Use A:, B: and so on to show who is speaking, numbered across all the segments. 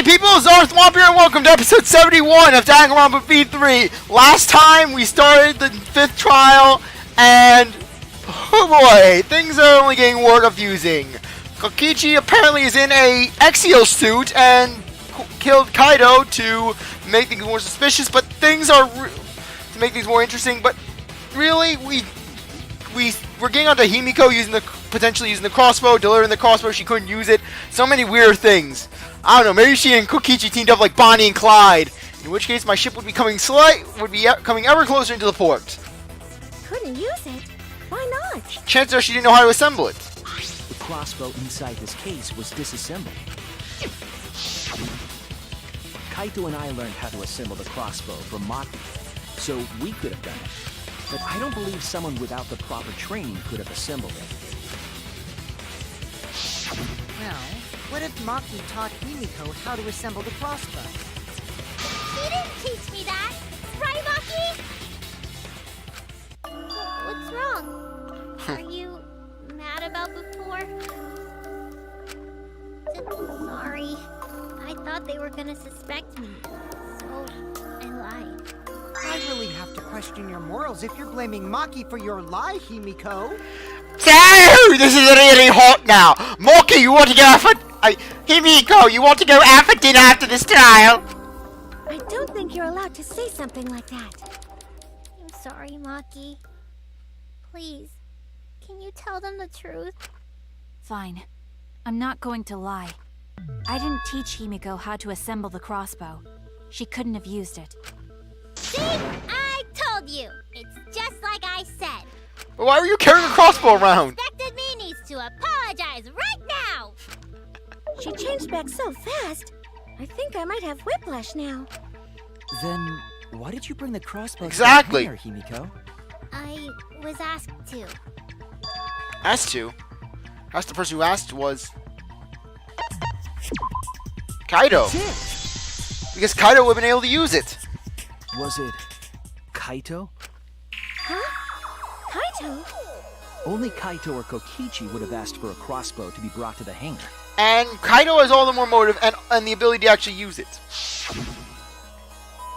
A: people, CzarThwomp here and welcome to episode 71 of Danganronpa V3. Last time we started the 5th trial and, oh boy, things are only getting more confusing. Kokichi apparently is in a exio suit and killed Kaito to make things more suspicious, but things are, to make things more interesting, but really, we're getting onto Himiko potentially using the crossbow, delivering the crossbow, she couldn't use it. So many weird things. I don't know, maybe she and Kokichi teamed up like Bonny and Clyde. In which case my ship would be coming coming ever closer into the port.
B: Couldn't use it? Why not?
A: Chances are she didn't know how to assemble it.
C: The crossbow inside this case was disassembled. Kaito and I learned how to assemble the crossbow from Maki, so we could have done it. But I don't believe someone without the proper training could have assembled it.
D: Well, what if Maki taught Himiko how to assemble the crossbow?
B: He didn't teach me that! Right, Maki? What's wrong? Are you mad about before? Sorry. I thought they were gonna suspect me, so I lied.
D: I really have to question your morals if you're blaming Maki for your lie, Himiko.
A: Dude, this is really hot now. Maki, you want to go out for... Himiko, you want to go out for dinner after this trial?
B: I don't think you're allowed to say something like that. I'm sorry, Maki. Please, can you tell them the truth?
E: Fine. I'm not going to lie. I didn't teach Himiko how to assemble the crossbow. She couldn't have used it.
B: See? I told you! It's just like I said.
A: Why are you carrying a crossbow around?
B: Suspected me needs to apologize right now! She changed back so fast. I think I might have whiplash now.
C: Then, why did you bring the crossbow
A: exactly.
C: to the hangar, Himiko?
B: I was asked to.
A: Asked to? That's the person who asked was... Kaito. Because Kaito would have been able to use it.
C: Was it Kaito?
B: Huh? Kaito?
C: Only Kaito or Kokichi would have asked for a crossbow to be brought to the hangar.
A: And Kaito has all the more motive and the ability to actually use it.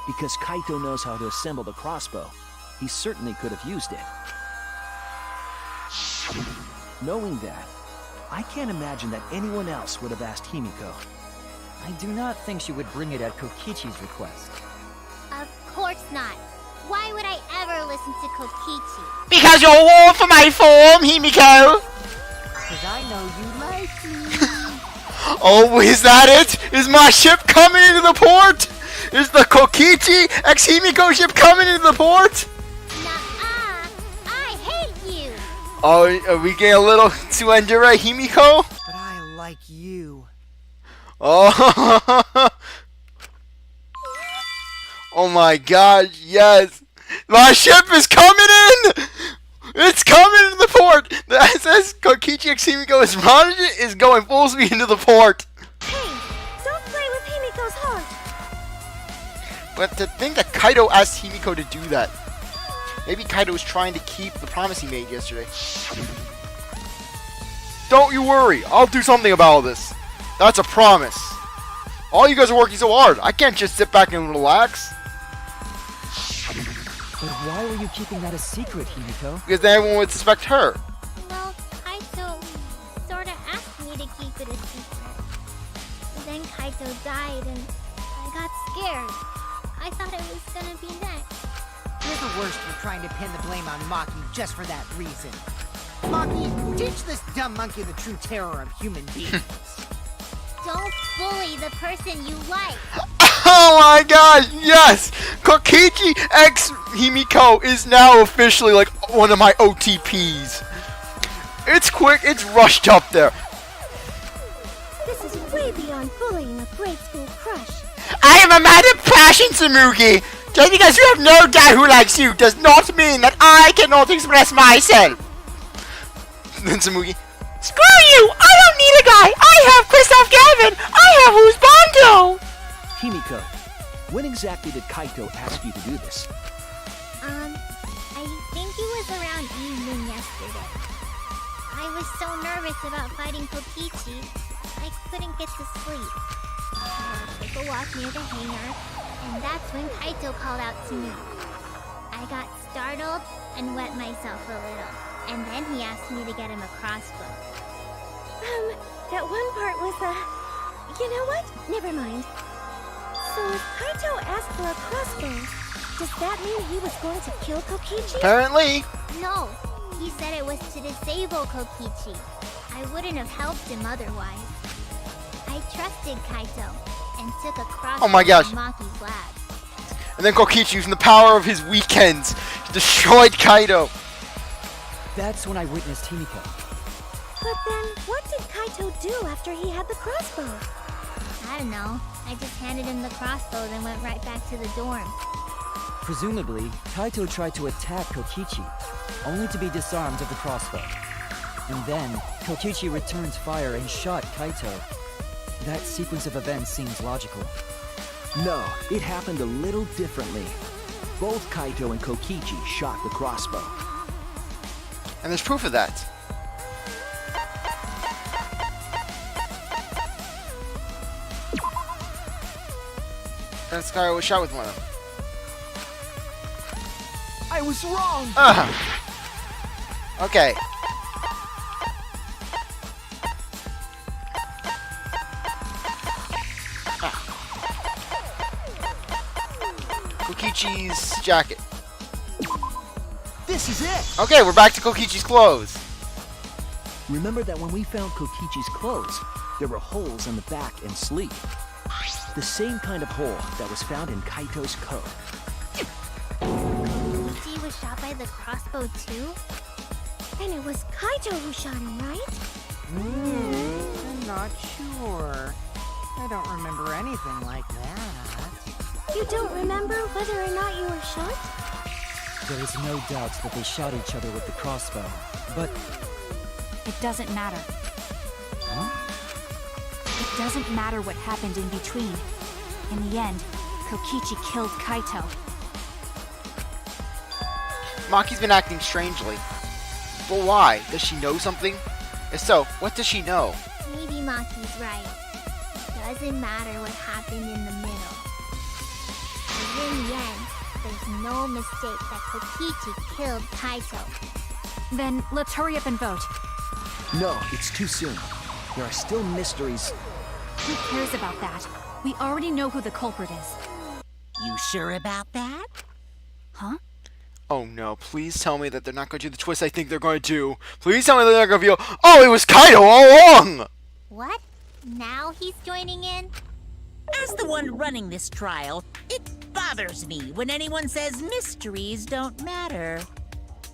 C: Because Kaito knows how to assemble the crossbow, he certainly could have used it. Knowing that, I can't imagine that anyone else would have asked Himiko.
F: I do not think she would bring it at Kokichi's request.
B: Of course not. Why would I ever listen to Kokichi?
A: Because you're all for my form, Himiko!
D: Because I know you like me.
A: Oh, is that it? Is my ship coming into the port? Is the Kokichi x Himiko ship coming into the port?
B: Nuh-uh. I hate you.
A: Oh, are we getting a little tsuendere Himiko?
D: But I like you.
A: Oh, oh my god, yes! My ship is coming in! It's coming into the port! The SS Kokichi x Himiko is going full speed into the port!
B: Hey, don't play with Himiko's heart.
A: But to think that Kaito asked Himiko to do that. Maybe Kaito was trying to keep the promise he made yesterday. Don't you worry, I'll do something about all this. That's a promise. All you guys are working so hard. I can't just sit back and relax.
F: But why were you keeping that a secret, Himiko?
A: Because then everyone would suspect her.
B: Well, Kaito sorta asked me to keep it a secret. But then Kaito died and I got scared. I thought it was gonna be next.
D: You're the worst for trying to pin the blame on Maki just for that reason. Maki, teach this dumb monkey the true terror of human beings.
B: Don't bully the person you like.
A: Oh my gosh, yes! Kokichi x Himiko is now officially like one of my OTPs. It's quick, it's rushed up there.
B: This is way beyond bullying a grade school crush.
A: I am a man of passion, Tsurugi! Just because you have no guy who likes you does not mean that I cannot express myself. Then Tsurugi, screw you! I don't need a guy! I have Christoph Gavin! I have Husbando!
C: Himiko, when exactly did Kaito ask you to do this?
B: I think it was around evening yesterday. I was so nervous about fighting Kokichi, I couldn't get to sleep. walk near the hangar, and that's when Kaito called out to me. I got startled and wet myself a little, and then he asked me to get him a crossbow.
G: That one part was, you know what? Never mind. So if Kaito asked for a crossbow, does that mean he was going to kill Kokichi?
A: Apparently.
B: No, he said it was to disable Kokichi. I wouldn't have helped him otherwise. I trusted Kaito and took a crossbow
A: Oh my gosh.
B: from Maki's lab.
A: And then Kokichi, using the power of his weekends, destroyed Kaito.
F: That's when I witnessed Himiko.
G: But then, what did Kaito do after he had the crossbow?
B: I don't know. I just handed him the crossbow, then went right back to the dorm.
F: Presumably, Kaito tried to attack Kokichi, only to be disarmed of the crossbow. And then, Kokichi returns fire and shot Kaito. That sequence of events seems logical.
C: No, it happened a little differently. Both Kaito and Kokichi shot the crossbow.
A: And there's proof of that. And this guy was shot with one of them.
C: I was wrong!
A: Okay. Kokichi's jacket.
C: This is it!
A: Okay, we're back to Kokichi's clothes.
C: Remember that when we found Kokichi's clothes, there were holes in the back and sleeve. The same kind of hole that was found in Kaito's coat.
B: Kokichi was shot by the crossbow too?
G: And it was Kaito who shot him, right?
D: I'm not sure. I don't remember anything like that.
G: You don't remember whether or not you were shot?
F: There is no doubt that they shot each other with the crossbow, but
E: It doesn't matter. It doesn't matter what happened in between. In the end, Kokichi killed Kaito.
A: Maki's been acting strangely. But why? Does she know something? If so, what does she know?
B: Maybe Maki's right. Doesn't matter what happened in the middle. But in the end, there's no mistake that Kokichi killed Kaito.
E: Then let's hurry up and vote.
C: No, it's too soon. There are still mysteries.
E: Who cares about that? We already know who the culprit is.
H: You sure about that?
E: Huh?
A: Oh no, please tell me that they're not going to do the twist I think they're going to do. Please tell me they're not going to reveal, oh, it was Kaito all along!
B: What? Now he's joining in?
H: As the one running this trial, it bothers me when anyone says mysteries don't matter.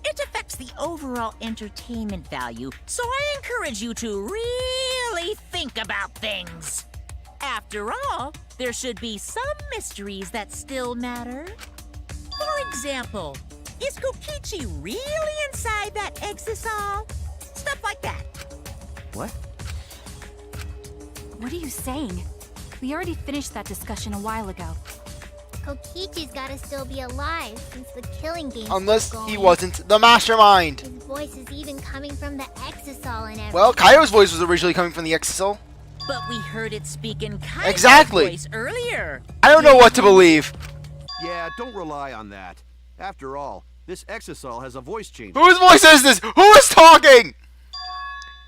H: It affects the overall entertainment value, so I encourage you to really think about things. After all, there should be some mysteries that still matter. For example, is Kokichi really inside that exisal? Stuff like that.
F: what?
E: What are you saying? We already finished that discussion a while ago.
B: Kokichi's gotta still be alive since the killing game's
A: Unless
B: still
A: he
B: going.
A: wasn't the mastermind.
B: His voice is even coming from the exisal and everything.
A: Well, Kaito's voice was originally coming from the Exisal.
H: But we heard it speak in Kaito's
A: Exactly.
H: voice earlier.
A: I don't know what to believe.
I: Yeah, don't rely on that. After all, this Exisal has a voice changer.
A: Whose voice is this? Who is talking?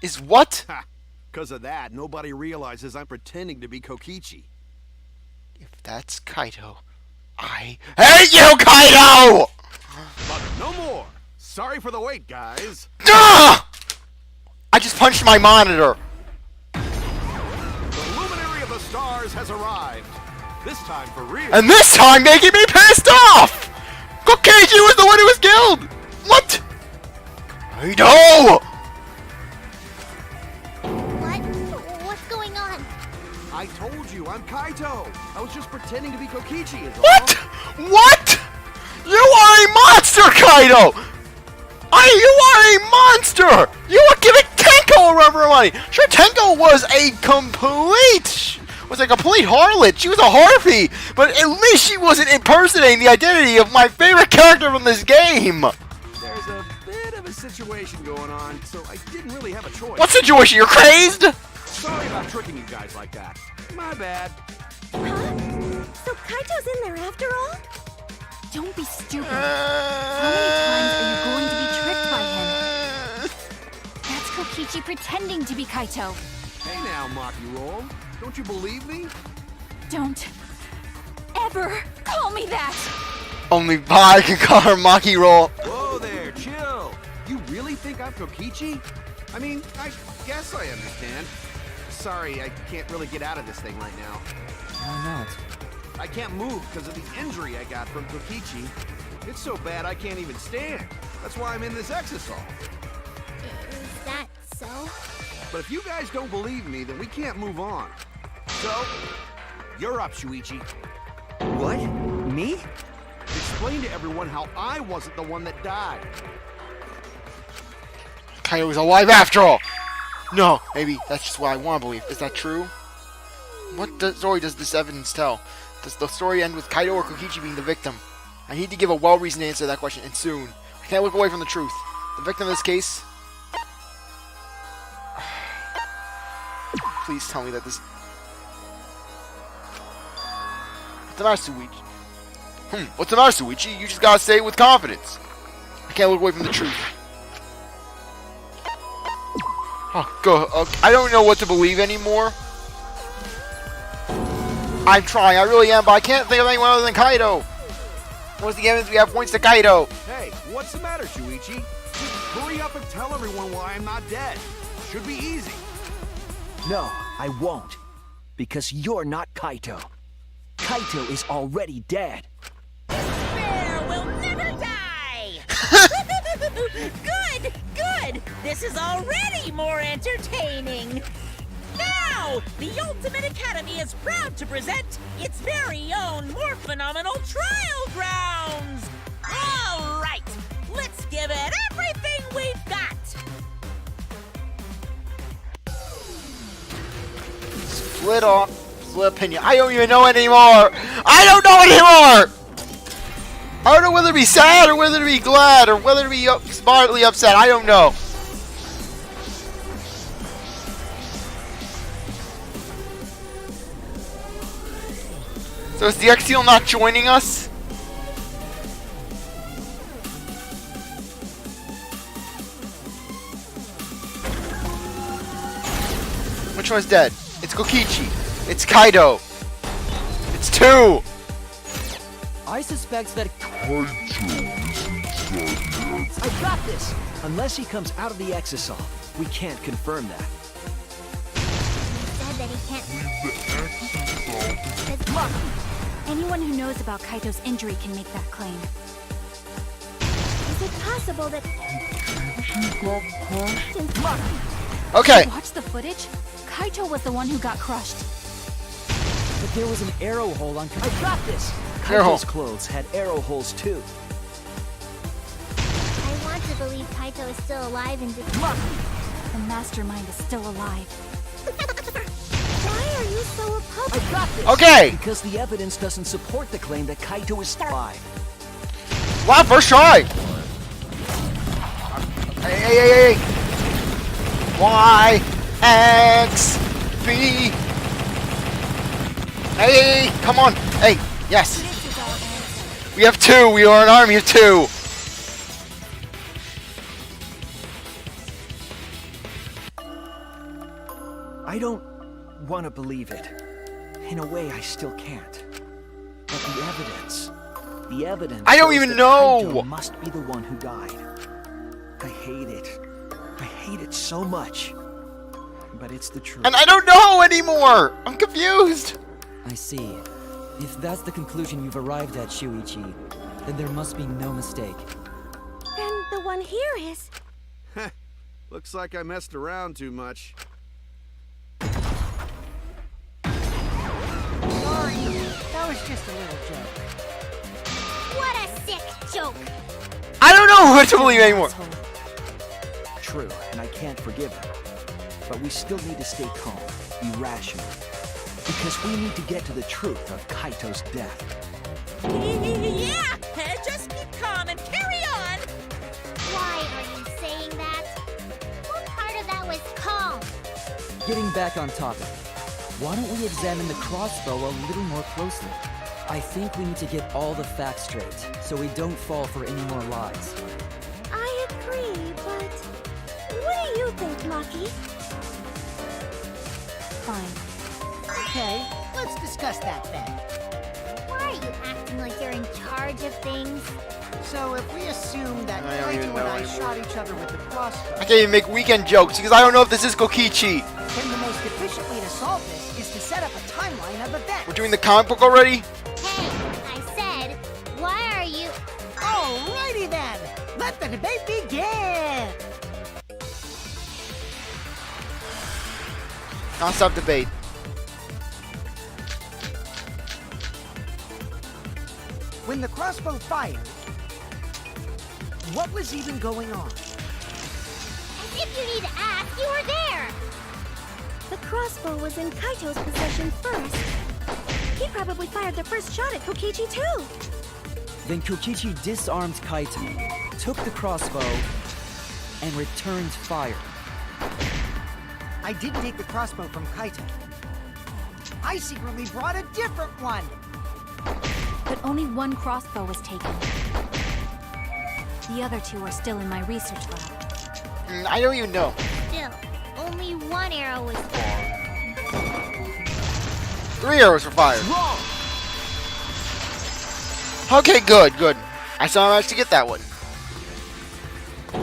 A: Is what?
I: Ha! Because of that, nobody realizes I'm pretending to be Kokichi.
A: If that's Kaito, I hate you, Kaito!
I: But no more! Sorry for the wait, guys.
A: Ugh! I just punched my monitor.
I: The luminary of the stars has arrived. This time for real.
A: And this time making me pissed off! Kokichi was the one who was killed! What? Kaito!
B: What? What's going on?
I: I told you, I'm Kaito. I was just pretending to be Kokichi. Is all.
A: What? What? You are a monster, Kaito! You are a monster! You are giving Tenko a run for her money! Sure, Tenko was a complete harlot. She was a harpy, but at least she wasn't impersonating the identity of my favorite character from this game.
I: There's a bit of a situation going on, so I didn't really have a choice.
A: What situation? You're crazed?
I: Sorry about tricking you guys like that. My bad.
G: Huh? So Kaito's in there after all?
E: Don't be stupid. How many times are you going to be tricked by him? That's Kokichi pretending to be Kaito.
I: Hey now, Maki Roll. Don't you believe me?
E: Don't ever call me that!
A: Only Pi can call her Maki Roll.
I: Whoa there, chill. You really think I'm Kokichi? I mean, I guess I understand. Sorry, I can't really get out of this thing right now.
F: Why not?
I: I can't move because of the injury I got from Kokichi. It's so bad I can't even stand. That's why I'm in this exisal.
B: Is that so?
I: But if you guys don't believe me, then we can't move on. So, you're up, Shuichi.
F: What? Me?
I: Explain to everyone how I wasn't the one that died.
A: Kaito was alive after all. No, maybe that's just what I want to believe. Is that true? What story does this evidence tell? Does the story end with Kaito or Kokichi being the victim? I need to give a well-reasoned answer to that question, and soon. I can't look away from the truth. The victim in this case... Please tell me that this... What's the matter, Shuichi? What's the matter, Shuichi? You just gotta say it with confidence. I can't look away from the truth. Oh, go. I don't know what to believe anymore. I'm trying, I really am, but I can't think of anyone other than Kaito. What's the evidence? We have points to Kaito.
I: Hey, what's the matter, Shuichi? Just hurry up and tell everyone why I'm not dead. Should be easy.
C: No, I won't. Because you're not Kaito. Kaito is already dead.
H: Bear will never die! Good, good! This is already more entertaining! Now, the Ultimate Academy is proud to present its very own more phenomenal trial grounds! All right, let's give it everything we've got!
A: Split opinion. I don't even know anymore. I don't know anymore. I don't know whether to be sad or whether to be glad or whether to be smartly upset. I don't know. So is the X-Seal not joining us? Which one's dead? It's Kokichi. It's Kaito. It's 2.
F: I suspect that
C: I got this! Unless he comes out of the exisal, we can't confirm that.
B: He said that he can't.
E: Anyone who knows about Kaito's injury can make that claim.
G: Is it possible that...
A: Okay.
E: Watch the footage? Kaito was the one who got crushed.
F: but there was an arrow hole on...
C: I got this!
A: Arrow hole.
C: Kaito's clothes had arrow holes too.
B: I want to believe Kaito is still alive and
E: The mastermind is still alive.
G: Why are you so opposed?
C: I got this!
A: Okay.
C: Because the evidence doesn't support the claim that Kaito is alive.
A: Wow, first try. Hey. Y, X, B. Hey, come on. Hey, yes. We have 2. We are an army of 2.
C: I don't want to believe it. In a way, I still can't. But the evidence...
A: I don't
C: shows
A: even
C: that
A: know.
C: Kaito must be the one who died. I hate it. I hate it so much. But it's the truth.
A: And I don't know anymore. I'm confused.
F: I see. If that's the conclusion you've arrived at, Shuichi, then there must be no mistake.
G: Then the one here is...
I: Looks like I messed around too much.
D: Sorry, that was just a little joke.
B: What a sick joke!
A: I don't know what to believe anymore.
C: True, and I can't forgive him. But we still need to stay calm, be rational. Because we need to get to the truth of Kaito's death.
H: Yeah! Just keep calm and carry on!
B: Why are you saying that? What part of that was calm?
F: Getting back on topic, why don't we examine the crossbow a little more closely? I think we need to get all the facts straight, so we don't fall for any more lies.
G: I agree, but what do you think, Maki?
D: Fine. Okay, let's discuss that then.
B: Why are you acting like you're in charge of things?
D: So if we assume that
A: I don't even
D: Kaito
A: know
D: and I
A: anymore.
D: shot each other with the crossbow,
A: I can't even make weekend jokes because I don't know if this is Kokichi.
D: then the most efficient way to solve this is to set up a timeline of events.
A: We're doing the comic book already?
B: Hey, I said, why are you...
D: Alrighty then, let the debate begin.
A: Non-stop debate.
D: When the crossbow fired, what was even going on?
B: As if you need to ask, you were there!
G: The crossbow was in Kaito's possession first. He probably fired the first shot at Kokichi too.
F: Then Kokichi disarmed Kaito, took the crossbow, and returned fire.
D: I didn't take the crossbow from Kaito. I secretly brought a different one.
E: But only one crossbow was taken. The other two are still in my research lab.
A: I don't even know.
B: Still, only one arrow was fired.
A: 3 arrows were fired.
I: Wrong!
A: Okay, good, good. I still managed to get that one.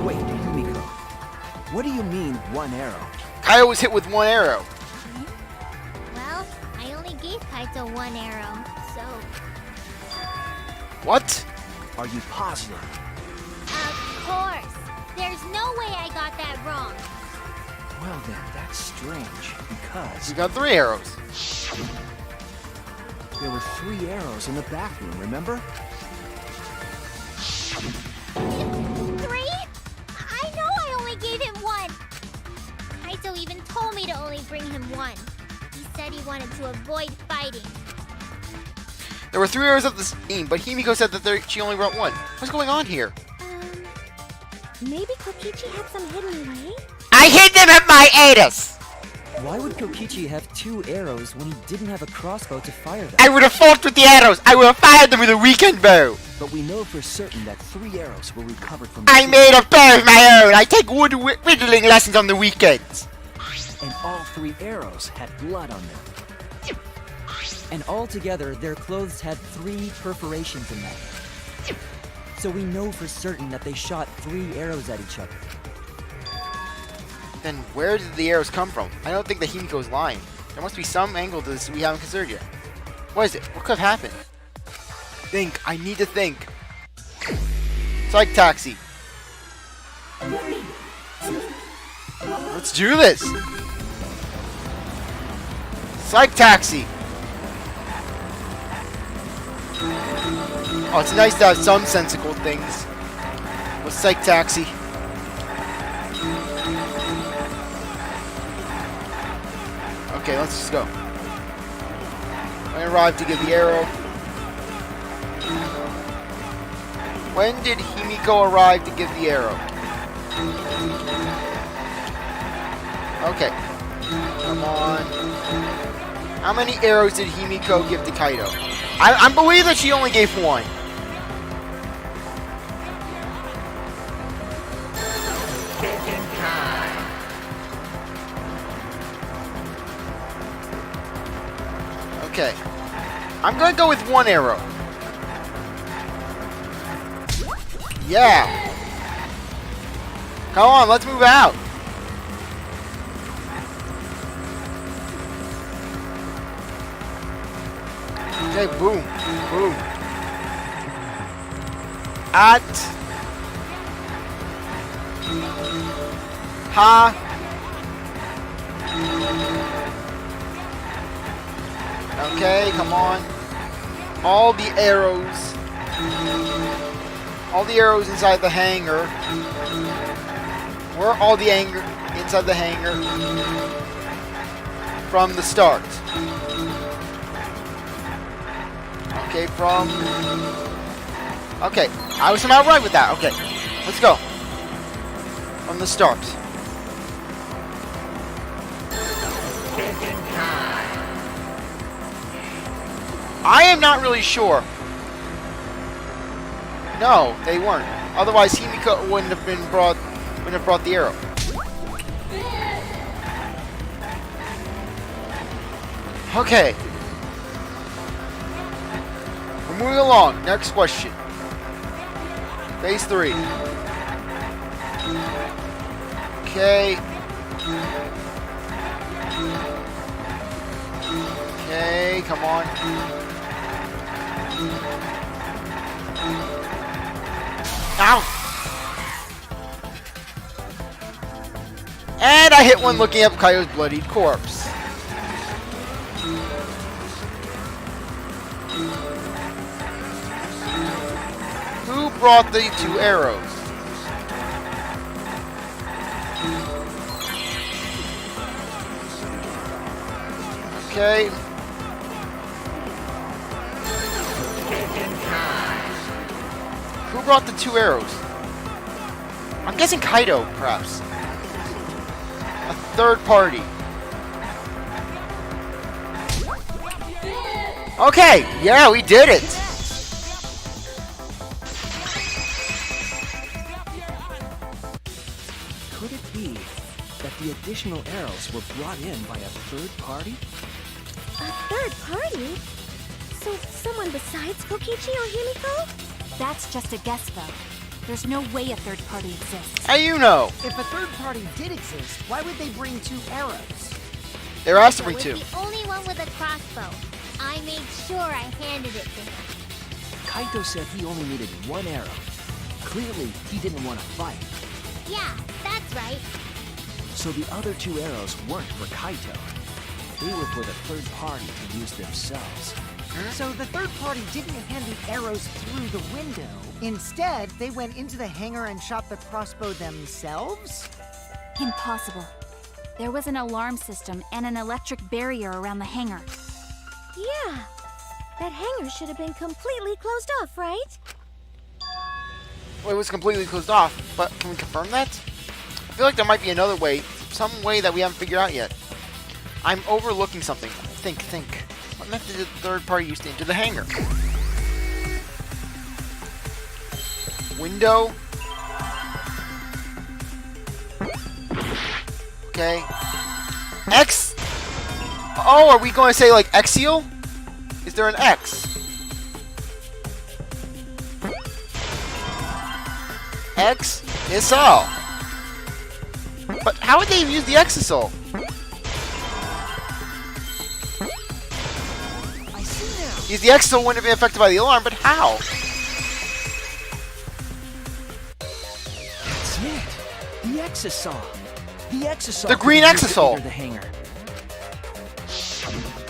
C: Wait, Himiko. What do you mean, one arrow?
A: Kaito was hit with 1 arrow.
B: Well, I only gave Kaito 1 arrow, so...
A: What?
C: Are you positive?
B: Of course! There's no way I got that wrong.
C: Well then, that's strange, because
A: We got 3 arrows.
C: there were 3 arrows in the bathroom, remember?
B: 3? I know I only gave him 1. Kaito even told me to only bring him 1. He said he wanted to avoid fighting.
A: There were 3 arrows up the seam, but Himiko said that she only brought 1. What's going on here?
G: Maybe Kokichi had some hidden way?
A: I hid them at my anus!
F: Why would Kokichi have 2 arrows when he didn't have a crossbow to fire them?
A: I would have fought with the arrows! I would have fired them with a weekend bow!
C: But we know for certain that 3 arrows were recovered from
A: I made a bow of my own! I take wood whittling lessons on the weekends!
C: and all 3 arrows had blood on them.
F: And altogether, their clothes had 3 perforations in them. So we know for certain that they shot 3 arrows at each other.
A: Then where did the arrows come from? I don't think that Himiko is lying. There must be some angle to this we haven't considered yet. What is it? What could have happened? Think. I need to think. Psych taxi. Let's do this. Psych taxi. Oh, it's nice to have some sensical things. With psych taxi. Okay, let's just go. I arrived to give the arrow. When did Himiko arrive to give the arrow? Okay. Come on. How many arrows did Himiko give to Kaito? I believe that she only gave 1. Okay. I'm gonna go with 1 arrow. Yeah. Come on, let's move out. Okay, boom. Boom. At. Ha. Okay, come on. All the arrows. All the arrows inside the hangar. Where are all the inside the hangar? From the start. Okay, from... Okay, I was somehow right with that. Okay, let's go. From the start. I am not really sure. No, they weren't. Otherwise, Himiko wouldn't have brought the arrow. Okay. We're moving along. Next question. Phase 3. Okay. Okay, come on. Ow! And I hit one looking up Kaito's bloodied corpse. Who brought the 2 arrows? Okay. Who brought the 2 arrows? I'm guessing Kaito, perhaps. A third party. Okay, yeah, we did it.
C: Could it be that the additional arrows were brought in by a third party?
G: A third party? So someone besides Kokichi or Himiko?
E: That's just a guess, though. There's no way a third party exists.
A: How you know?
D: If a third party did exist, why would they bring 2 arrows?
A: They were asked to
B: Kaito
A: bring
B: was
A: 2.
B: the only one with a crossbow. I made sure I handed it to him.
C: Kaito said he only needed 1 arrow. Clearly, he didn't want to fight.
B: Yeah, that's right.
C: So the other 2 arrows weren't for Kaito. They were for the third party to use themselves.
D: So the third party didn't hand the arrows through the window. Instead, they went into the hangar and shot the crossbow themselves?
E: Impossible. There was an alarm system and an electric barrier around the hangar.
G: Yeah. That hangar should have been completely closed off, right?
A: Well, it was completely closed off, but can we confirm that? I feel like there might be another way, some way that we haven't figured out yet. I'm overlooking something. Think. What method did the third party use to enter the hangar? Window. Okay. X. Oh, are we going to say like Exial? Is there an X? X Isol. But how would they use the Exisol?
D: I see now.
A: Because the Exisol wouldn't have been affected by the alarm, but how?
C: That's it. The Exisol. The Exisol.
A: The green
C: could be used to
A: Exisol.
C: enter the hangar.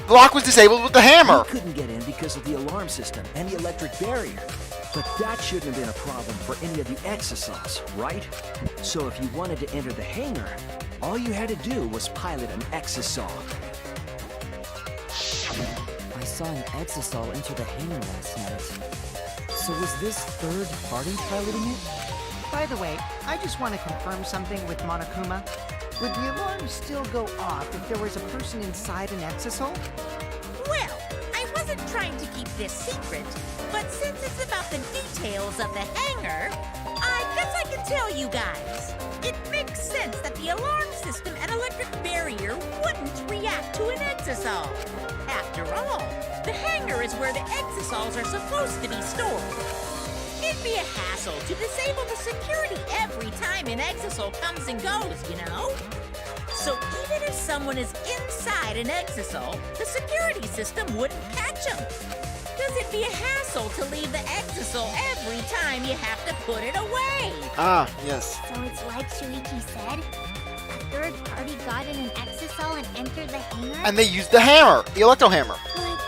A: The lock was disabled with the hammer.
C: He couldn't get in because of the alarm system and the electric barrier. But that shouldn't have been a problem for any of the Exisols, right? So if you wanted to enter the hangar, all you had to do was pilot an Exisol.
F: I saw an Exisol enter the hangar last night. So was this third party piloting it?
D: By the way, I just want to confirm something with Monokuma. Would the alarm still go off if there was a person inside an Exisol?
H: Well, I wasn't trying to keep this secret, but since it's about the details of the hangar, I guess I can tell you guys. It makes sense that the alarm system and electric barrier wouldn't react to an Exisol. After all, the hangar is where the Exisols are supposed to be stored. It'd be a hassle to disable the security every time an Exisol comes and goes, you know? So even if someone is inside an Exisol, the security system wouldn't catch them. Because it'd be a hassle to leave the Exisol every time you have to put it away.
A: Ah, yes.
B: So it's like Shuichi said. A third party got in an Exisol and entered the hangar?
A: And they used the hammer, the electro hammer.
G: Like,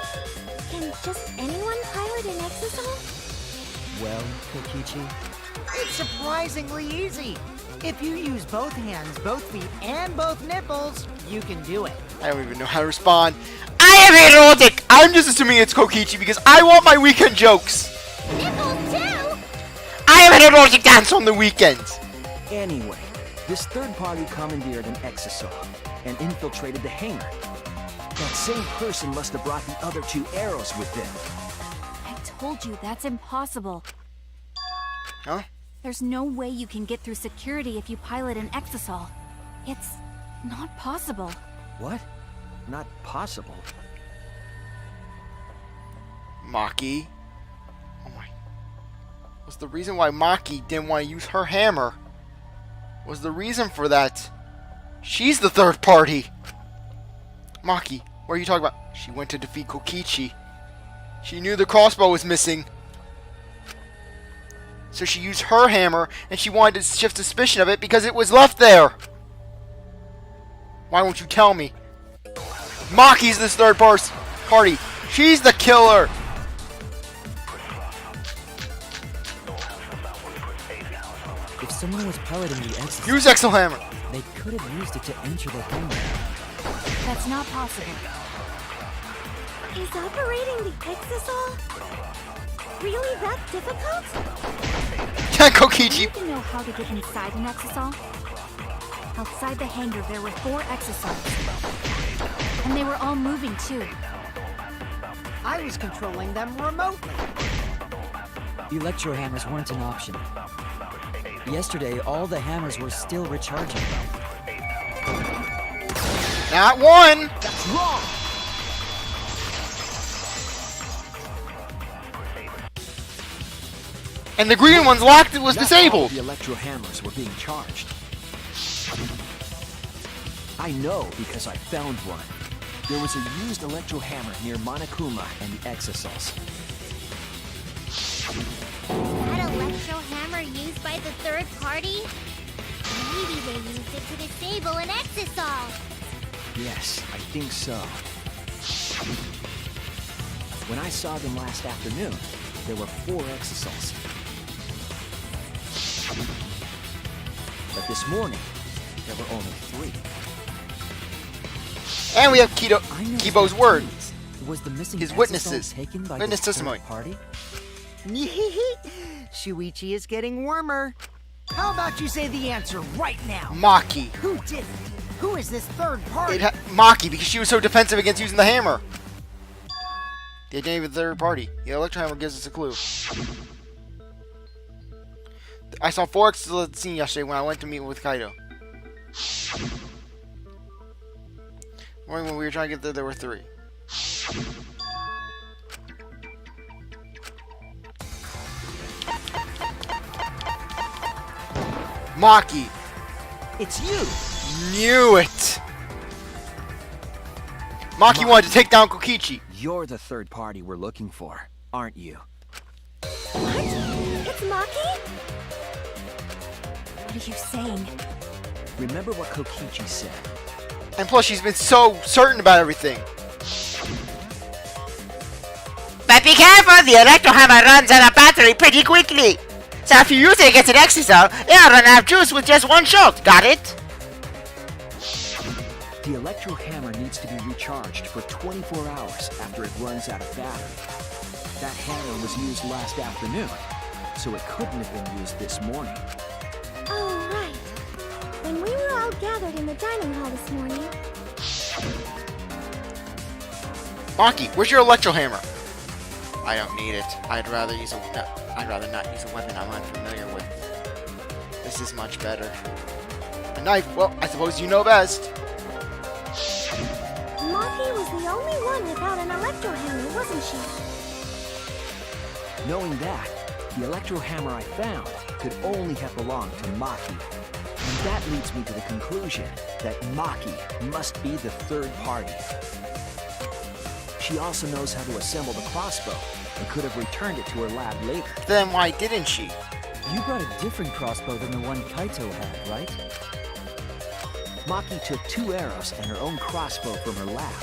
G: can just anyone pilot an Exisol?
F: Well, Kokichi,
D: It's surprisingly easy. If you use both hands, both feet, and both nipples, you can do it.
A: I don't even know how to respond. I am idiotic! I'm just assuming it's Kokichi because I want my weekend jokes.
B: Nipples too!
A: I am an erotic dance on the weekends.
C: Anyway, this third party commandeered an Exisol and infiltrated the hangar. That same person must have brought the other 2 arrows with them.
E: I told you that's impossible.
A: Huh?
E: There's no way you can get through security if you pilot an exisal. It's not possible.
C: What? Not possible.
A: Maki. Oh my. What's the reason why Maki didn't want to use her hammer? Was the reason for that? She's the third party. Maki, what are you talking about? She went to defeat Kokichi. She knew the crossbow was missing. So she used her hammer, and she wanted to shift suspicion of it because it was left there. Why won't you tell me? Maki's this third party. She's the killer.
F: If someone was piloting the exit,
A: Use Exo Hammer.
F: they could have used it to enter the hangar.
E: That's not possible.
G: Is operating the exisal really that difficult?
A: Yeah,
E: You
A: Kokichi.
E: need to know how to get inside an exisal. Outside the hangar, there were 4 exisals. And they were all moving too.
D: I was controlling them remotely.
F: Electro hammers weren't an option. Yesterday, all the hammers were still recharging.
A: Not one.
C: That's wrong!
A: And the green one's locked. It was
C: Not all
A: disabled.
C: the electro hammers were being charged. I know because I found one. There was a used electro hammer near Monokuma and the exisals.
B: That electro hammer used by the third party? Maybe they used it to disable an exisal.
C: Yes, I think so. When I saw them last afternoon, there were 4 exisals. But this morning, there were only 3.
A: And we have
F: I know
A: Kibo's
F: some
A: word.
F: clues. Was the missing
A: His
F: exisal
A: witnesses.
F: taken by
A: Witness
F: this
A: testimony.
F: third party?
D: Shuichi is getting warmer. How about you say the answer right now?
A: Maki.
D: Who did it? Who is this third party?
A: Maki, because she was so defensive against using the hammer. The identity of the third party. The electro hammer gives us a clue. I saw 4 exisals at the scene yesterday when I went to meet with Kaito. Morning when we were trying to get there were 3. Maki.
C: It's you!
A: Knew it. Maki wanted to take down Kokichi.
C: You're the third party we're looking for, aren't you?
G: What? It's Maki?
E: What are you saying?
C: Remember what Kokichi said.
A: And plus, she's been so certain about everything.
J: But be careful, the electro hammer runs out of battery pretty quickly. So if you use it against an exisal, it'll run out of juice with just one shot. Got it?
C: The electro hammer needs to be recharged for 24 hours after it runs out of battery. That hammer was used last afternoon, so it couldn't have been used this morning.
G: Oh, right. When we were all gathered in the dining hall this morning.
A: Maki, where's your electro hammer? I don't need it. I'd rather not use a weapon I'm unfamiliar with. This is much better. A knife? Well, I suppose you know best.
G: Maki was the only one without an electro hammer, wasn't she?
C: Knowing that, the electro hammer I found could only have belonged to Maki. And that leads me to the conclusion that Maki must be the third party. She also knows how to assemble the crossbow and could have returned it to her lab later.
A: Then why didn't she?
F: You brought a different crossbow than the one Kaito had, right?
C: Maki took 2 arrows and her own crossbow from her lab,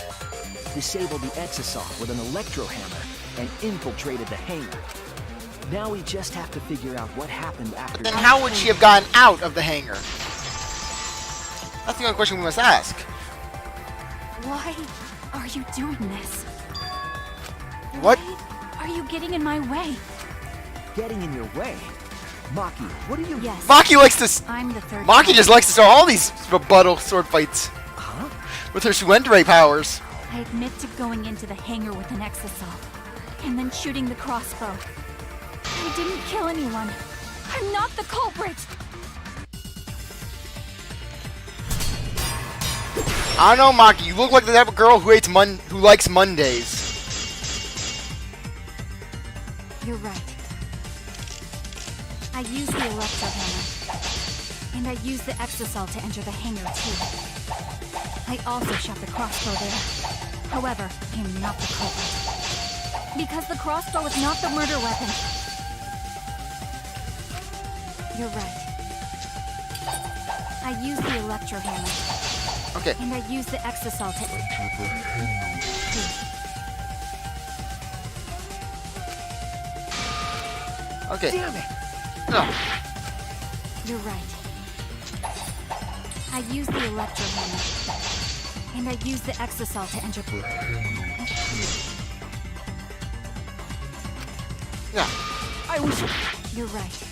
C: disabled the exisal with an electro hammer, and infiltrated the hangar. Now we just have to figure out what happened after.
A: Then how would she have gotten out of the hangar? That's the only question we must ask.
E: Why are you doing this?
A: What?
E: Why are you getting in my way?
C: Getting in your way? Maki, what are you...
E: Yes,
A: Maki likes to...
E: I'm the third
A: Maki just likes to start all these rebuttal sword fights.
C: Huh?
A: With her tsuendere powers.
E: I admit to going into the hangar with an exisal, and then shooting the crossbow. I didn't kill anyone. I'm not the culprit!
A: I don't know, Maki. You look like the type of girl who who likes Mondays.
E: You're right. I used the electro hammer. And I used the exisal to enter the hangar too. I also shot the crossbow there. However, I'm not the culprit. Because the crossbow is not the murder weapon. You're right. I used the electro hammer.
A: Okay.
E: And I used the exisal to enter the hangar too.
A: Okay.
D: Damn it!
A: Ugh.
E: You're right. I used the electro hammer. And I used the exisal to enter the hangar.
A: Yeah.
D: I was...
E: You're right.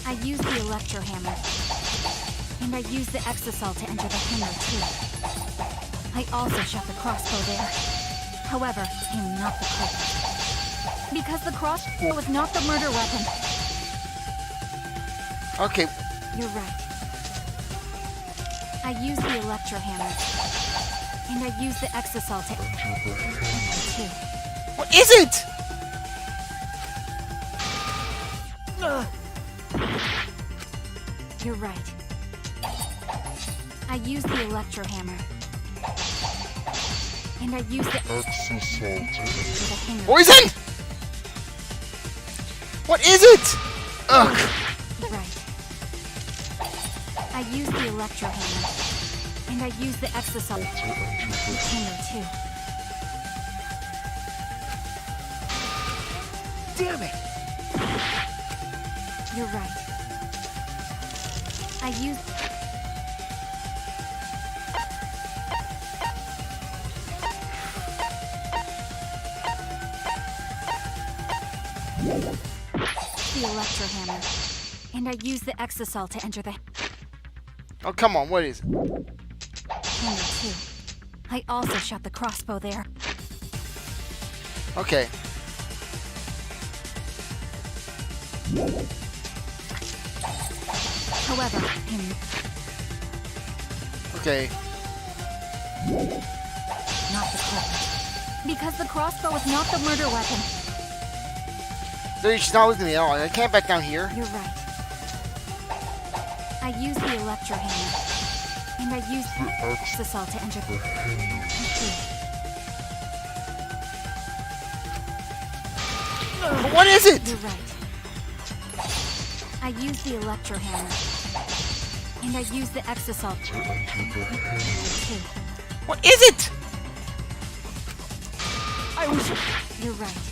E: I used the electro hammer. And I used the exisal to enter the hangar too. I also shot the crossbow there. However, I'm not the culprit. Because the crossbow was not the murder weapon.
A: Okay.
E: You're right. I used the electro hammer. And I used the exisal to enter the hangar too.
A: What is it?
E: You're right. I used the electro hammer. And I used the exisal to enter the hangar.
A: Poison! What is it? Ugh.
E: Right. I used the electro hammer. And I used the exisal to enter the hangar too.
D: Damn it!
E: You're right. I used... the electro hammer. And I used the exisal to enter the
A: Oh, come on. What is it?
E: hangar too. I also shot the crossbow there.
A: Okay.
E: However,
A: Okay.
E: not the culprit. Because the crossbow is not the murder weapon.
A: Dude, she's not listening at all. I can't back down here.
E: You're right. I used the electro hammer. And I used the exisal to enter the hangar too.
A: But what is it?
E: You're right. I used the electro hammer. And I used the exisal to enter the hangar too.
A: What is it?
D: I was...
E: You're right.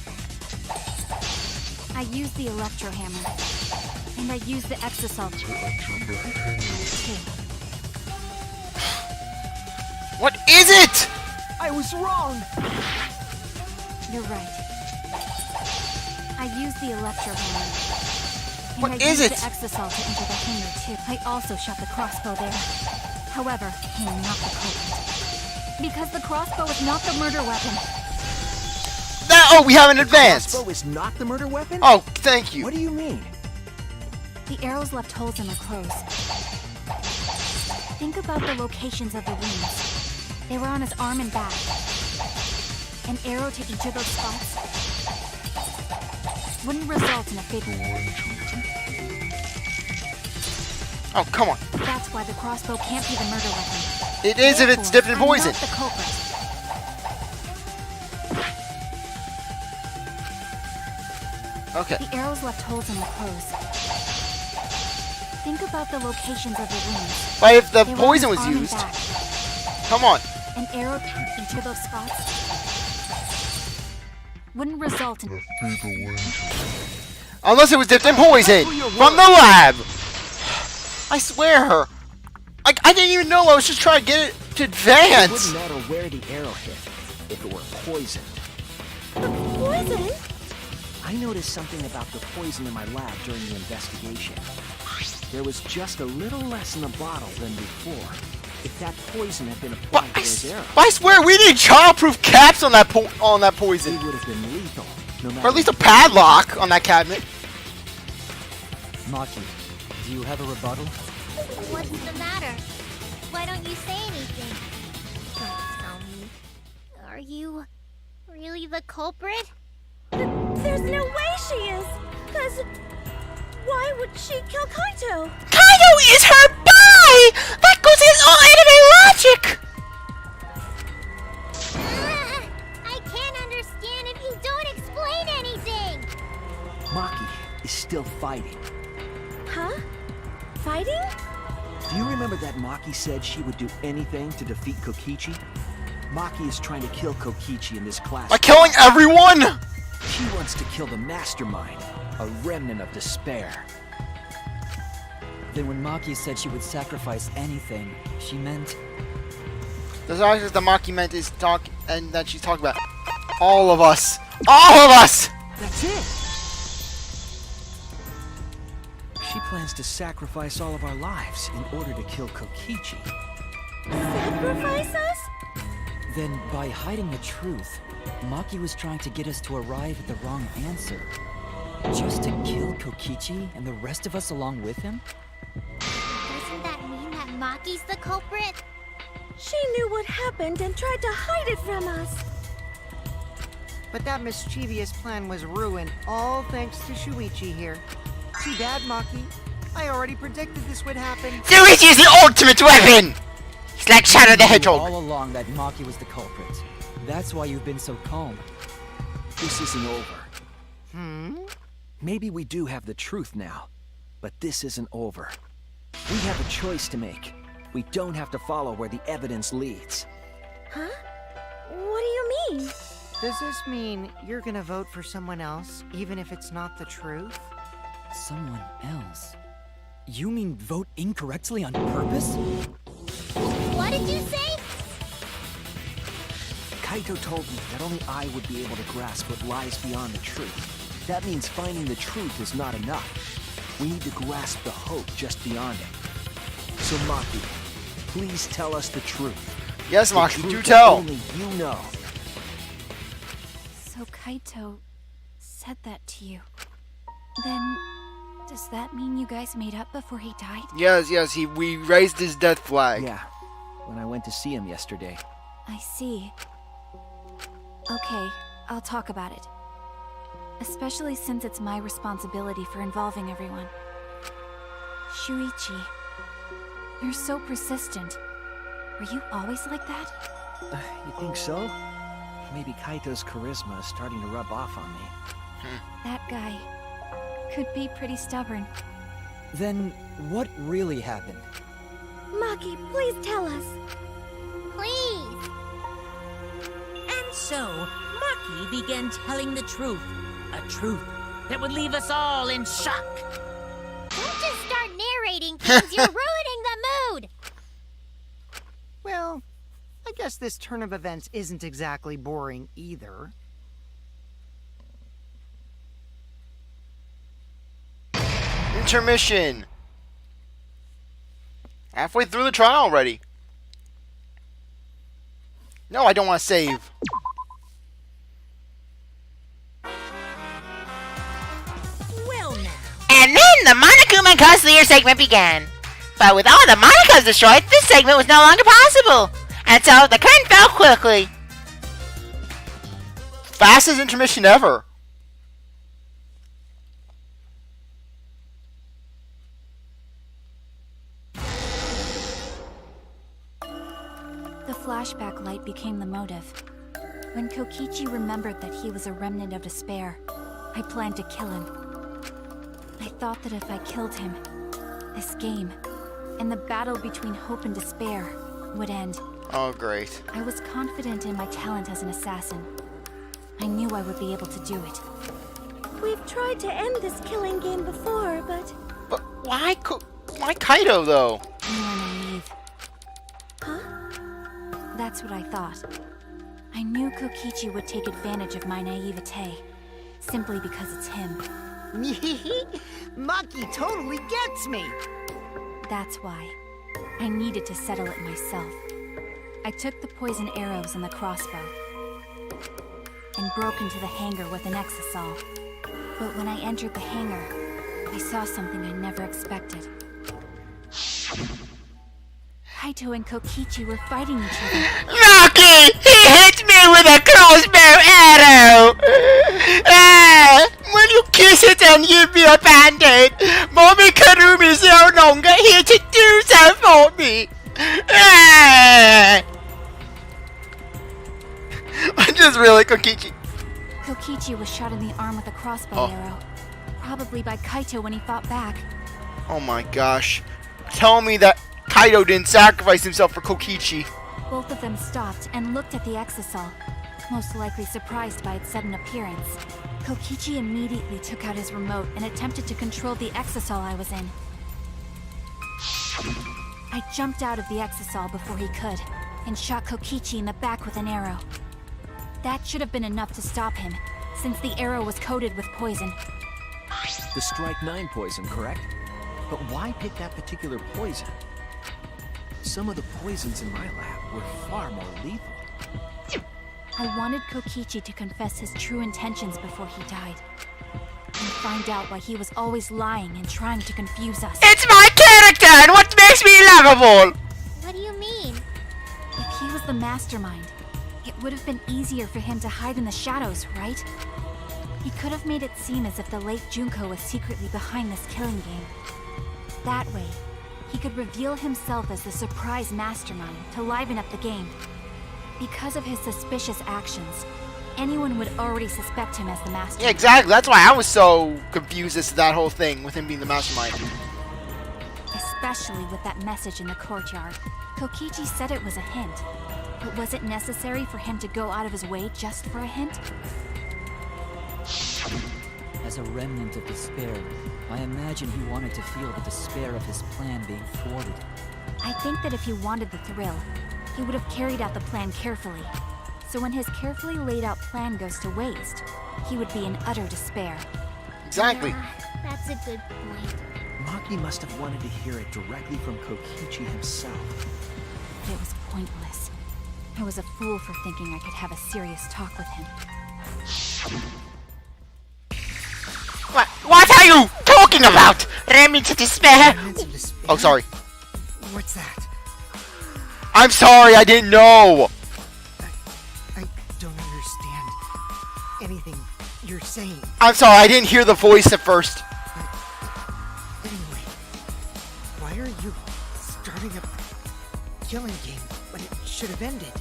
E: I used the electro hammer. And I used the exisal to enter the hangar too.
A: What is it?
D: I was wrong!
E: You're right. I used the electro hammer. And
A: What
E: I
A: is
E: used
A: it?
E: the exisal to enter the hangar too. I also shot the crossbow there. However, I'm not the culprit. Because the crossbow is not the murder weapon.
A: Oh, we have an advance.
C: Crossbow is not the murder weapon?
A: Oh, thank you.
C: What do you mean?
E: The arrows left holes in their clothes. Think about the locations of the wounds. They were on his arm and back. An arrow to each of those spots wouldn't result in a fatal wound.
A: Oh, come on.
E: That's why the crossbow can't be the murder weapon.
A: It is if it's dipped in
E: Therefore,
A: poison.
E: I'm not the culprit.
A: Okay.
E: The arrows left holes in the clothes. Think about the locations of the wounds.
A: But if the
E: They were
A: poison
E: on
A: was
E: his arm and
A: used,
E: back.
A: come on.
E: An arrow to each of those spots wouldn't result in
A: Unless it was dipped in poison from the lab. I swear. I didn't even know. I was just trying to get it to
C: It
A: advance.
C: wouldn't matter where the arrow hit if it were poisoned.
G: Poison?
C: I noticed something about the poison in my lab during the investigation. There was just a little less in the bottle than before. If that poison had been
A: But
C: applied to those arrows,
A: I swear we need childproof caps on that poison.
C: it would have been lethal. No matter
A: Or at least a padlock on that cabinet.
F: Maki, do you have a rebuttal?
B: What's the matter? Why don't you say anything? Don't tell me. Are you really the culprit?
G: There's no way she is! Cause why would she kill Kaito?
J: Kaito is her boy! That goes against all anime logic!
B: I can't understand if you don't explain anything!
C: Maki is still fighting.
G: Huh? Fighting?
C: Do you remember that Maki said she would do anything to defeat Kokichi? Maki is trying to kill Kokichi in this class.
A: By killing everyone?
C: She wants to kill the mastermind, a remnant of despair.
F: Then when Maki said she would sacrifice anything, she meant...
A: The doctors the Maki meant is and that she's talking about all of us. All of us!
C: That's it! She plans to sacrifice all of our lives in order to kill Kokichi.
G: Sacrifice us?
F: Then, by hiding the truth, Maki was trying to get us to arrive at the wrong answer. Just to kill Kokichi and the rest of us along with him?
B: Doesn't that mean that Maki's the culprit?
G: She knew what happened and tried to hide it from us.
D: But that mischievous plan was ruined, all thanks to Shuichi here. Too bad, Maki. I already predicted this would happen.
J: Shuichi is the ultimate weapon! It's like Shadow the
F: You knew
J: Hedgehog.
F: all along that Maki was the culprit. That's why you've been so calm.
C: This isn't over. Maybe we do have the truth now, but this isn't over. We have a choice to make. We don't have to follow where the evidence leads.
G: Huh? What do you mean?
D: Does this mean you're gonna vote for someone else, even if it's not the truth?
F: Someone else? You mean vote incorrectly on purpose?
B: What did you say?
C: Kaito told me that only I would be able to grasp what lies beyond the truth. That means finding the truth is not enough. We need to grasp the hope just beyond it. So Maki, please tell us the truth.
A: Yes,
C: The
A: Maki,
C: truth
A: do
C: that
A: tell.
C: Only you know.
E: So Kaito said that to you. Then, does that mean you guys made up before he died?
A: Yes, we raised his death flag.
C: Yeah, when I went to see him yesterday.
E: I see. Okay, I'll talk about it. Especially since it's my responsibility for involving everyone. Shuichi, you're so persistent. Were you always like that?
C: You think so? Maybe Kaito's charisma is starting to rub off on me.
E: That guy could be pretty stubborn.
F: Then, what really happened?
G: Maki, please tell us.
B: Please.
H: And so, Maki began telling the truth. A truth that would leave us all in shock.
B: Don't just start narrating things. You're ruining the mood.
D: Well, I guess this turn of events isn't exactly boring either.
A: Intermission. Halfway through the trial already. No, I don't want to save.
H: Well now.
J: And then the Monokuma Cosplayer segment began. But with all the Monakas destroyed, this segment was no longer possible. And so the curtain fell quickly.
A: Fastest intermission ever.
E: The flashback light became the motive. When Kokichi remembered that he was a remnant of despair, I planned to kill him. I thought that if I killed him, this game, and the battle between hope and despair, would end.
A: Oh, great.
E: I was confident in my talent as an assassin. I knew I would be able to do it.
G: We've tried to end this killing game before, but...
A: But why Kaito, though?
E: You were naive.
G: Huh?
E: That's what I thought. I knew Kokichi would take advantage of my naivete, simply because it's him.
D: Maki totally gets me!
E: That's why. I needed to settle it myself. I took the poison arrows and the crossbow and broke into the hangar with an exisal. But when I entered the hangar, I saw something I never expected. Kaito and Kokichi were fighting each other.
J: Maki! He hit me with a crossbow arrow! Will you kiss it and give me a band-aid? Mommy Karumi is no longer here to do so for me!
A: I just really Kokichi.
E: Kokichi was shot in the arm with a crossbow arrow. Probably by Kaito when he fought back.
A: Oh my gosh. Tell me that Kaito didn't sacrifice himself for Kokichi.
E: Both of them stopped and looked at the exisal, most likely surprised by its sudden appearance. Kokichi immediately took out his remote and attempted to control the exisal I was in. I jumped out of the exisal before he could, and shot Kokichi in the back with an arrow. That should have been enough to stop him, since the arrow was coated with poison.
C: The Strike 9 poison, correct? But why pick that particular poison? Some of the poisons in my lab were far more lethal.
E: I wanted Kokichi to confess his true intentions before he died, and find out why he was always lying and trying to confuse us.
J: It's my character and what makes me lovable!
B: What do you mean?
E: If he was the mastermind, it would have been easier for him to hide in the shadows, right? He could have made it seem as if the late Junko was secretly behind this killing game. That way, he could reveal himself as the surprise mastermind to liven up the game. Because of his suspicious actions, anyone would already suspect him as the mastermind.
A: Yeah, exactly. That's why I was so confused as to that whole thing with him being the mastermind.
E: Especially with that message in the courtyard. Kokichi said it was a hint. But was it necessary for him to go out of his way just for a hint?
F: As a remnant of despair, I imagine he wanted to feel the despair of his plan being thwarted.
E: I think that if he wanted the thrill, he would have carried out the plan carefully. So when his carefully laid out plan goes to waste, he would be in utter despair.
A: Exactly.
B: Yeah, that's a good point.
C: Maki must have wanted to hear it directly from Kokichi himself.
E: But it was pointless. I was a fool for thinking I could have a serious talk with him.
J: What are you talking about? Remnants of despair?
A: Oh, sorry.
D: What's that?
A: I'm sorry, I didn't know.
D: I don't understand anything you're saying.
A: I'm sorry, I didn't hear the voice at first.
D: Anyway, why are you starting a killing game when it should have ended?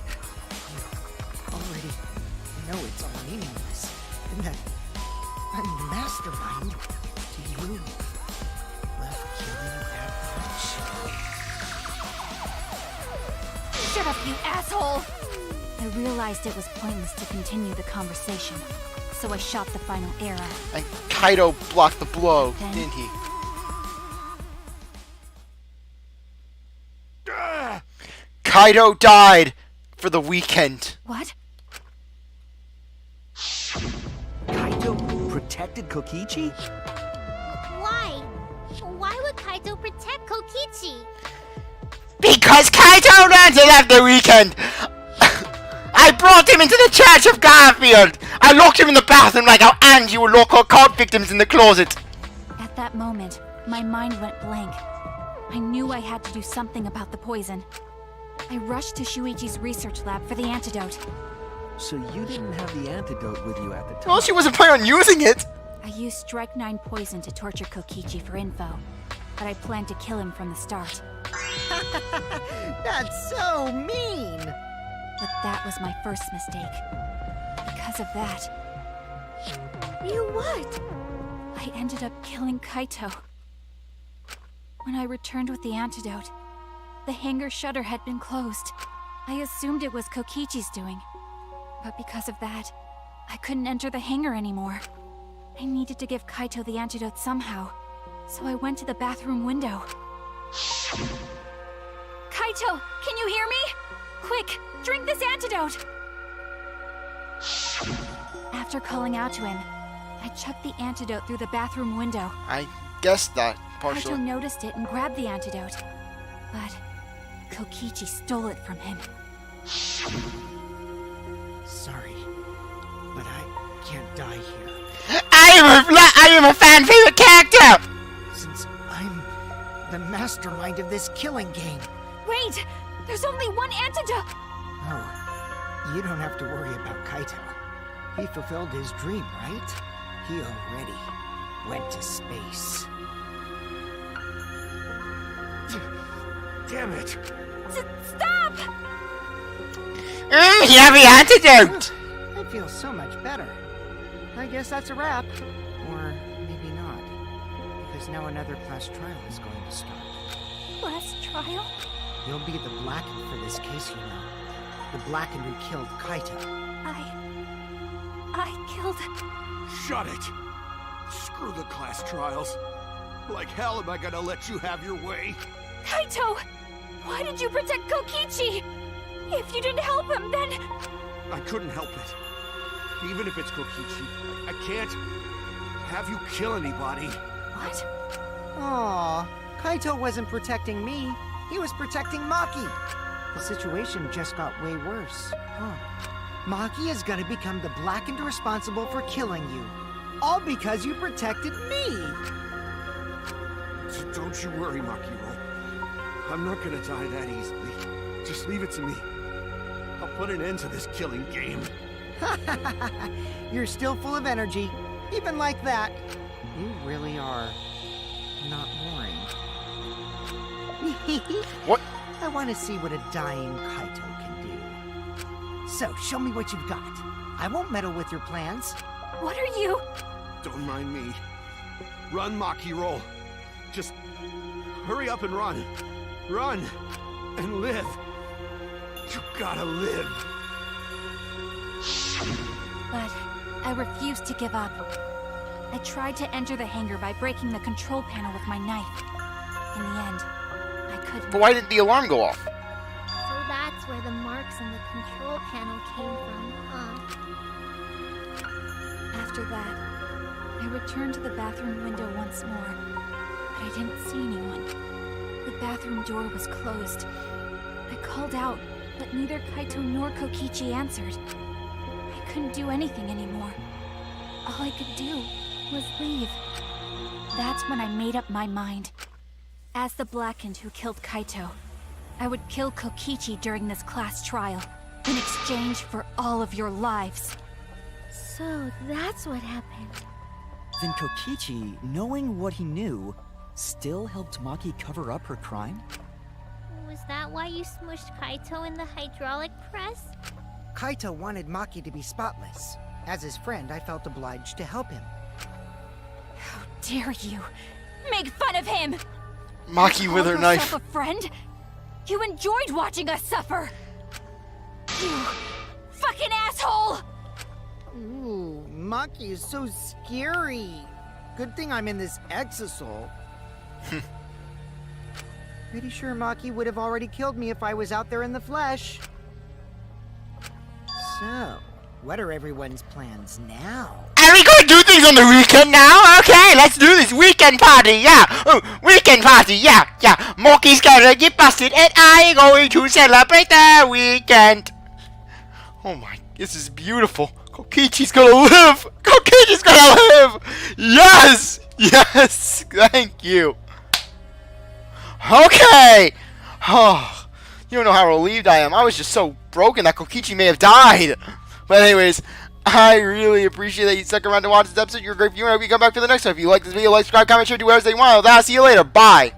D: You already know it's all meaningless, and that I'm the mastermind. Do you love killing that much?
E: Shut up, you asshole! I realized it was pointless to continue the conversation, so I shot the final arrow.
A: And Kaito blocked the blow,
E: Then-
A: didn't he? Kaito died for the weekend.
E: What?
C: Kaito protected Kokichi?
B: Why? Why would Kaito protect Kokichi?
J: Because Kaito learned to love the weekend! I brought him into the Church of Garfield! I locked him in the bathroom like how Angie would lock her cult victims in the closet!
E: At that moment, my mind went blank. I knew I had to do something about the poison. I rushed to Shuichi's research lab for the antidote.
C: So you didn't have the antidote with you at the time?
A: Well, she wasn't planning on using it.
E: I used Strike 9 poison to torture Kokichi for info, but I planned to kill him from the start.
D: That's so mean!
E: But that was my first mistake. Because of that,
G: You what?
E: I ended up killing Kaito. When I returned with the antidote, the hangar shutter had been closed. I assumed it was Kokichi's doing. But because of that, I couldn't enter the hangar anymore. I needed to give Kaito the antidote somehow, so I went to the bathroom window. Kaito, can you hear me? Quick, drink this antidote! After calling out to him, I chucked the antidote through the bathroom window.
A: I guessed that
E: Kaito
A: partially.
E: noticed it and grabbed the antidote. But Kokichi stole it from him.
D: Sorry, but I can't die here.
J: I am a fan favorite character!
D: Since I'm the mastermind of this killing game.
E: Wait! There's only one antidote!
D: Oh, you don't have to worry about Kaito. He fulfilled his dream, right? He already went to space.
I: Damn it!
E: Stop!
J: You have the antidote!
D: I feel so much better. I guess that's a wrap. Or maybe not. Because now another class trial is going to start.
E: Last trial?
D: You'll be the Blackened for this case, you know. The Blackened who killed Kaito.
E: I killed...
I: Shut it! Screw the class trials. Like hell am I gonna let you have your way?
E: Kaito! Why did you protect Kokichi? If you didn't help him, then...
I: I couldn't help it. Even if it's Kokichi, I can't have you kill anybody.
E: What?
D: Aw, Kaito wasn't protecting me. He was protecting Maki. The situation just got way worse. Maki is gonna become the Blackened responsible for killing you. All because you protected me.
I: So don't you worry, Maki. I'm not gonna die that easily. Just leave it to me. I'll put an end to this killing game.
D: You're still full of energy. Even like that. You really are not boring.
J: What?
D: I want to see what a dying Kaito can do. So, show me what you've got. I won't meddle with your plans.
E: What are you...
I: Don't mind me. Run, Maki, roll. Just hurry up and run. Run and live. You gotta live.
E: But I refused to give up. I tried to enter the hangar by breaking the control panel with my knife. In the end, I couldn't.
J: But why didn't the alarm go off?
B: So that's where the marks on the control panel came from, huh?
E: After that, I returned to the bathroom window once more, but I didn't see anyone. The bathroom door was closed. I called out, but neither Kaito nor Kokichi answered. I couldn't do anything anymore. All I could do was leave. That's when I made up my mind. As the Blackened who killed Kaito, I would kill Kokichi during this class trial, in exchange for all of your lives.
B: So that's what happened.
F: Then Kokichi, knowing what he knew, still helped Maki cover up her crime?
B: Was that why you smushed Kaito in the hydraulic press?
D: Kaito wanted Maki to be spotless. As his friend, I felt obliged to help him.
E: How dare you! Make fun of him!
J: Maki with her knife.
E: A friend? You enjoyed watching us suffer! You fucking asshole!
D: Ooh, Maki is so scary. Good thing I'm in this exosol. Pretty sure Maki would have already killed me if I was out there in the flesh. So, what are everyone's plans now?
J: Are we gonna do things on the weekend now? Okay, let's do this weekend party, yeah. Oh, weekend party, yeah. Moki's gonna get busted and I'm going to celebrate the weekend. Oh my, this is beautiful. Kokichi's gonna live. Kokichi's gonna live. Yes, thank you. Okay. Oh, you don't know how relieved I am. I was just so broken that Kokichi may have died. But anyways, I really appreciate that you stuck around to watch this episode. You're a great viewer. I hope you come back for the next one. If you like this video, like, subscribe, comment, share, do whatever you want. I'll see you later. Bye.